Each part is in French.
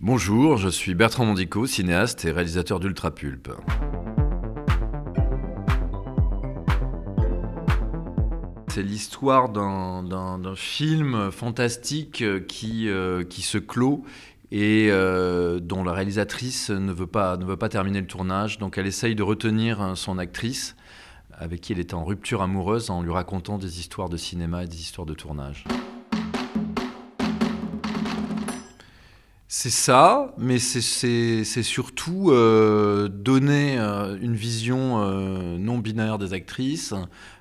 Bonjour, je suis Bertrand Mandico, cinéaste et réalisateur d'Ultra Pulp. C'est l'histoire d'un film fantastique qui se clôt et dont la réalisatrice ne veut pas terminer le tournage. Donc elle essaye de retenir son actrice avec qui elle était en rupture amoureuse en lui racontant des histoires de cinéma et des histoires de tournage. C'est ça, mais c'est surtout donner une vision non binaire des actrices,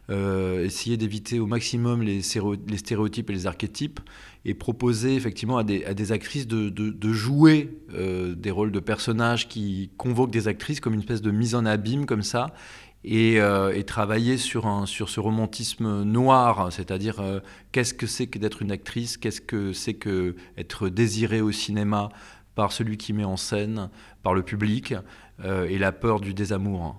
essayer d'éviter au maximum les stéréotypes et les archétypes, et proposer effectivement à des actrices de jouer des rôles de personnages qui convoquent des actrices comme une espèce de mise en abîme comme ça, et travailler sur ce romantisme noir, c'est-à-dire qu'est-ce que c'est que d'être une actrice, qu'est-ce que c'est que être désiré au cinéma par celui qui met en scène, par le public, et la peur du désamour.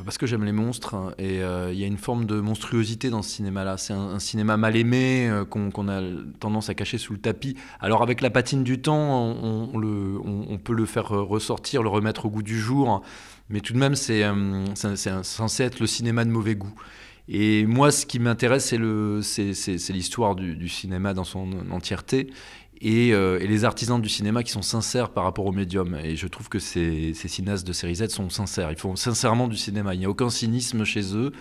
Parce que j'aime les monstres, et il y a une forme de monstruosité dans ce cinéma-là. C'est un cinéma mal aimé, qu'on a tendance à cacher sous le tapis. Alors avec la patine du temps, on peut le faire ressortir, le remettre au goût du jour, mais tout de même c'est censé être le cinéma de mauvais goût. Et moi, ce qui m'intéresse, c'est l'histoire du cinéma dans son entièreté, et les artisans du cinéma qui sont sincères par rapport au médium. Et je trouve que ces cinéastes de série Z sont sincères. Ils font sincèrement du cinéma. Il n'y a aucun cynisme chez eux.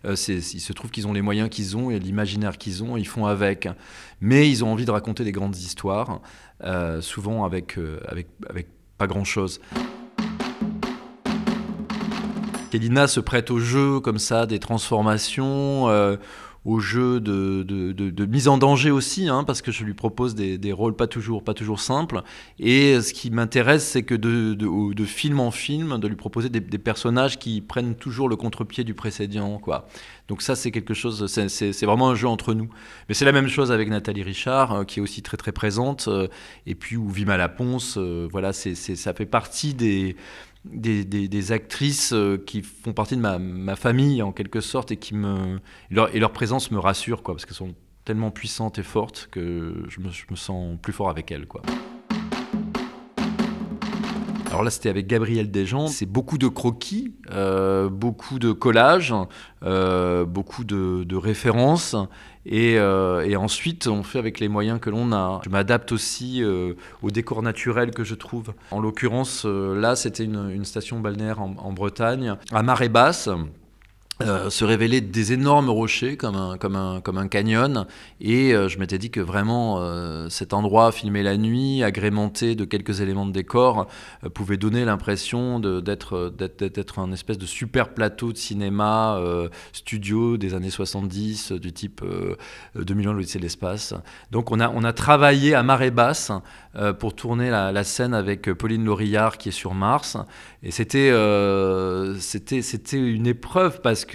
Il se trouve qu'ils ont les moyens qu'ils ont et l'imaginaire qu'ils ont. Ils font avec. Mais ils ont envie de raconter des grandes histoires, souvent avec pas grand-chose. Kélina se prête au jeu comme ça, des transformations, au jeu de mise en danger aussi, parce que je lui propose des rôles pas toujours simples. Et ce qui m'intéresse, c'est que de film en film, de lui proposer des personnages qui prennent toujours le contre-pied du précédent, quoi. Donc ça, c'est quelque chose, c'est vraiment un jeu entre nous. Mais c'est la même chose avec Nathalie Richard, qui est aussi très très présente, et puis ou Vima Laponce, voilà, ça fait partie des actrices qui font partie de ma famille en quelque sorte, et leur présence me rassure, quoi, parce qu'elles sont tellement puissantes et fortes que je me sens plus fort avec elles, quoi. Alors là, c'était avec Gabriel Desjans. C'est beaucoup de croquis, beaucoup de collages, beaucoup de références. Et ensuite, on fait avec les moyens que l'on a. Je m'adapte aussi au décor naturel que je trouve. En l'occurrence, là, c'était une station balnéaire en Bretagne, à marée basse. Se révélaient des énormes rochers comme un canyon, et je m'étais dit que vraiment cet endroit filmé la nuit, agrémenté de quelques éléments de décor, pouvait donner l'impression d'être un espèce de super plateau de cinéma studio des années 70, du type 2001 l'Odyssée de l'espace. Donc on a travaillé à marée basse pour tourner la scène avec Pauline Laurillard qui est sur Mars, et c'était une épreuve parce que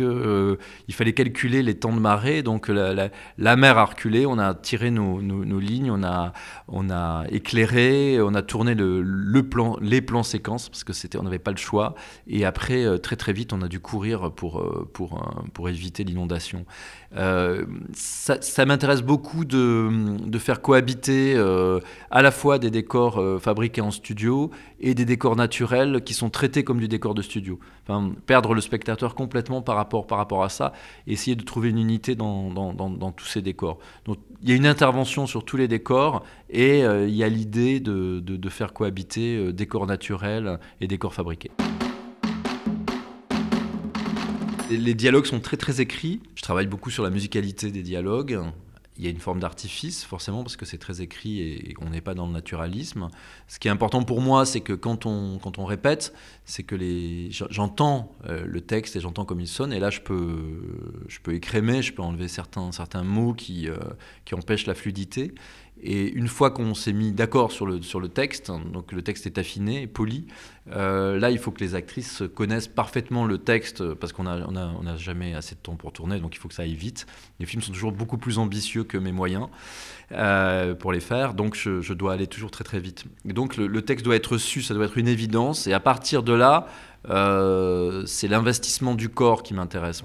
il fallait calculer les temps de marée. Donc la mer a reculé, on a tiré nos lignes, on a éclairé, on a tourné les plans séquences parce que on n'avait pas le choix, et après très très vite on a dû courir pour éviter l'inondation. Ça m'intéresse beaucoup de faire cohabiter à la fois des décors fabriqués en studio et des décors naturels qui sont traités comme du décor de studio. Enfin, perdre le spectateur complètement par rapport à ça, et essayer de trouver une unité dans tous ces décors. Donc il y a une intervention sur tous les décors, et il y a l'idée de faire cohabiter décors naturels et décors fabriqués. Les dialogues sont très très écrits. Je travaille beaucoup sur la musicalité des dialogues. Il y a une forme d'artifice, forcément, parce que c'est très écrit et qu'on n'est pas dans le naturalisme. Ce qui est important pour moi, c'est que quand on répète, c'est que j'entends le texte et j'entends comme il sonne. Et là, je peux écrémer, je peux enlever certains mots qui empêchent la fluidité. Et une fois qu'on s'est mis d'accord sur le texte, donc le texte est affiné, poli, là il faut que les actrices connaissent parfaitement le texte, parce qu'on n'a jamais assez de temps pour tourner, donc il faut que ça aille vite. Les films sont toujours beaucoup plus ambitieux que mes moyens pour les faire, donc je dois aller toujours très très vite. Et donc le texte doit être su, ça doit être une évidence, et à partir de là, c'est l'investissement du corps qui m'intéresse.